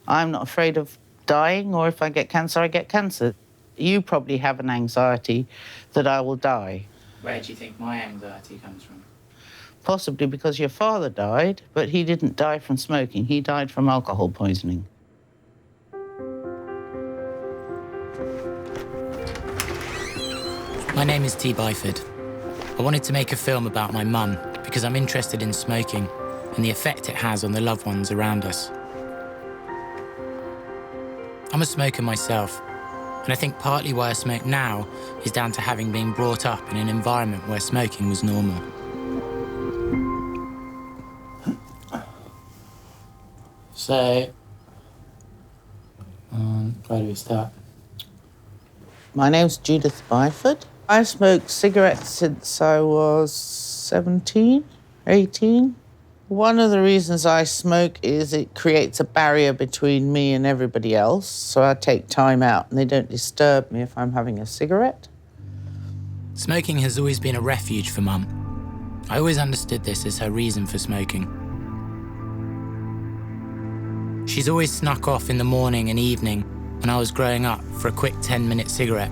I'm not afraid of dying, or if I get cancer, I get cancer. You probably have an anxiety that I will die. Where do you think my anxiety comes from? Possibly because your father died, but he didn't die from smoking. He died from alcohol poisoning. My name is T. Byford. I wanted to make a film about my mum because I'm interested in smoking and the effect it has on the loved ones around us. I'm a smoker myself, and I think partly why I smoke now is down to having been brought up in an environment where smoking was normal. So, where do we start? My name's Judith Byford. I've smoked cigarettes since I was 17, 18. One of the reasons I smoke is it creates a barrier between me and everybody else, so I take time out and they don't disturb me if I'm having a cigarette. Smoking has always been a refuge for Mum. I always understood this as her reason for smoking. She's always snuck off in the morning and evening when I was growing up for a quick 10-minute cigarette.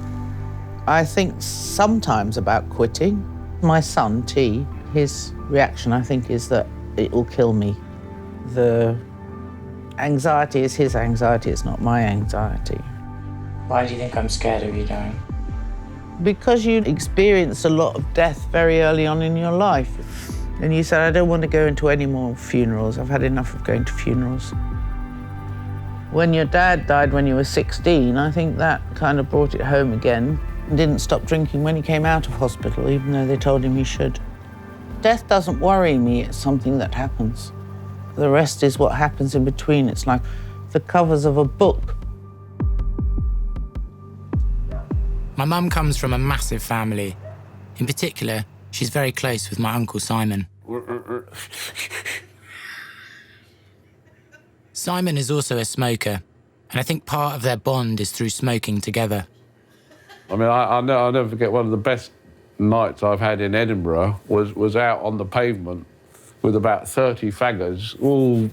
I think sometimes about quitting. My son, T, his reaction, I think, is that it will kill me. The anxiety is his anxiety, it's not my anxiety. Why do you think I'm scared of you dying? Because you experienced a lot of death very early on in your life. And you said, I don't want to go into any more funerals. I've had enough of going to funerals. When your dad died when you were 16, I think that kind of brought it home again. Didn't stop drinking when he came out of hospital, even though they told him he should. Death doesn't worry me, it's something that happens. The rest is what happens in between. It's like the covers of a book. My mum comes from a massive family. In particular, she's very close with my Uncle Simon. Simon is also a smoker, and I think part of their bond is through smoking together. I mean, I'll never forget one of the best nights I've had in Edinburgh was out on the pavement with about 30 faggers, all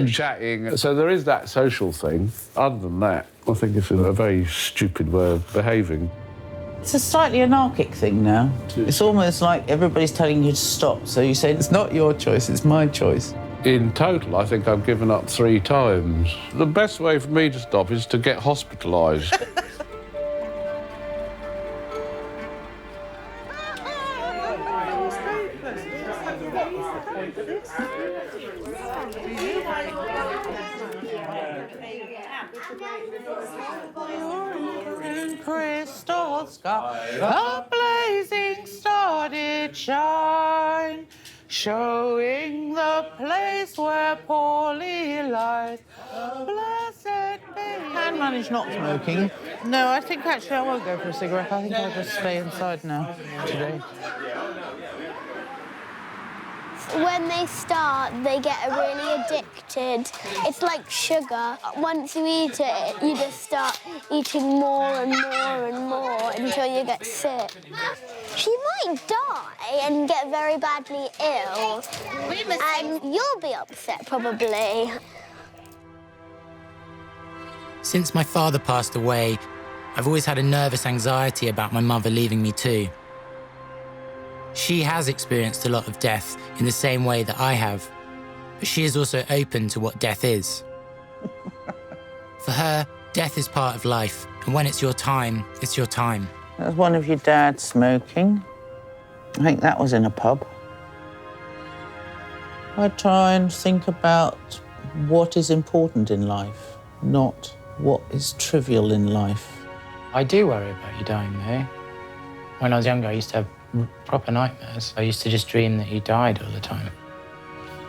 chatting. So there is that social thing. Other than that, I think it's a very stupid way of behaving. It's a slightly anarchic thing now. It's almost like everybody's telling you to stop, so you say, it's not your choice, it's my choice. In total, I think I've given up 3 times. The best way for me to stop is to get hospitalised. Crystal sky, a blazing star did shine, showing the place where Paulie lies. Blessed be. I can manage not smoking. No, I think actually I won't go for a cigarette. I think I'll just stay inside now today. When they start, they get really addicted. It's like sugar. Once you eat it, you just start eating more and more and more until you get sick. She might die and get very badly ill, and you'll be upset, probably. Since my father passed away, I've always had a nervous anxiety about my mother leaving me too. She has experienced a lot of death in the same way that I have, but she is also open to what death is. For her, death is part of life, and when it's your time, it's your time. That was one of your dads smoking. I think that was in a pub. I try and think about what is important in life, not what is trivial in life. I do worry about you dying, though. When I was younger, I used to have proper nightmares. I used to just dream that you died all the time.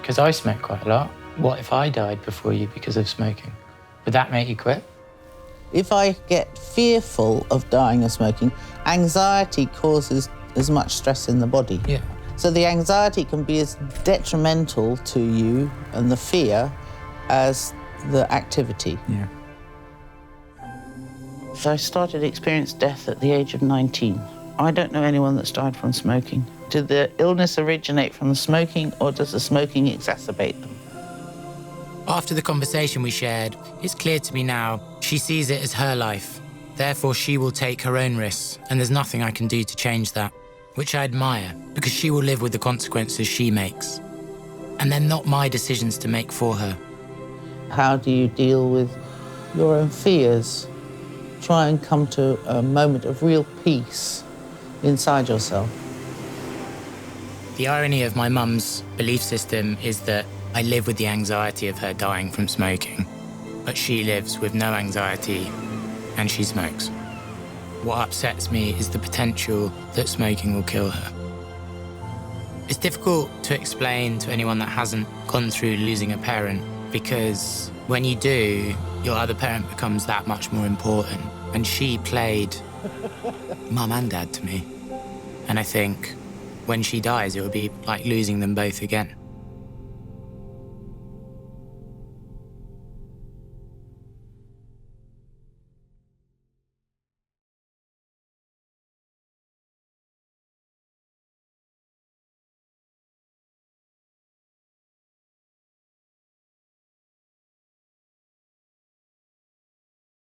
Because I smoke quite a lot. What if I died before you because of smoking? Would that make you quit? If I get fearful of dying of smoking, anxiety causes as much stress in the body. Yeah. So the anxiety can be as detrimental to you and the fear as the activity. Yeah. So I started to experience death at the age of 19. I don't know anyone that's died from smoking. Did the illness originate from the smoking, or does the smoking exacerbate them? After the conversation we shared, it's clear to me now she sees it as her life. Therefore, she will take her own risks, and there's nothing I can do to change that, which I admire, because she will live with the consequences she makes. And they're not my decisions to make for her. How do you deal with your own fears? Try and come to a moment of real peace inside yourself. The irony of my mum's belief system is that I live with the anxiety of her dying from smoking, but she lives with no anxiety and she smokes. What upsets me is the potential that smoking will kill her. It's difficult to explain to anyone that hasn't gone through losing a parent, because when you do, your other parent becomes that much more important. And she played mum and dad to me. And I think when she dies, it will be like losing them both again.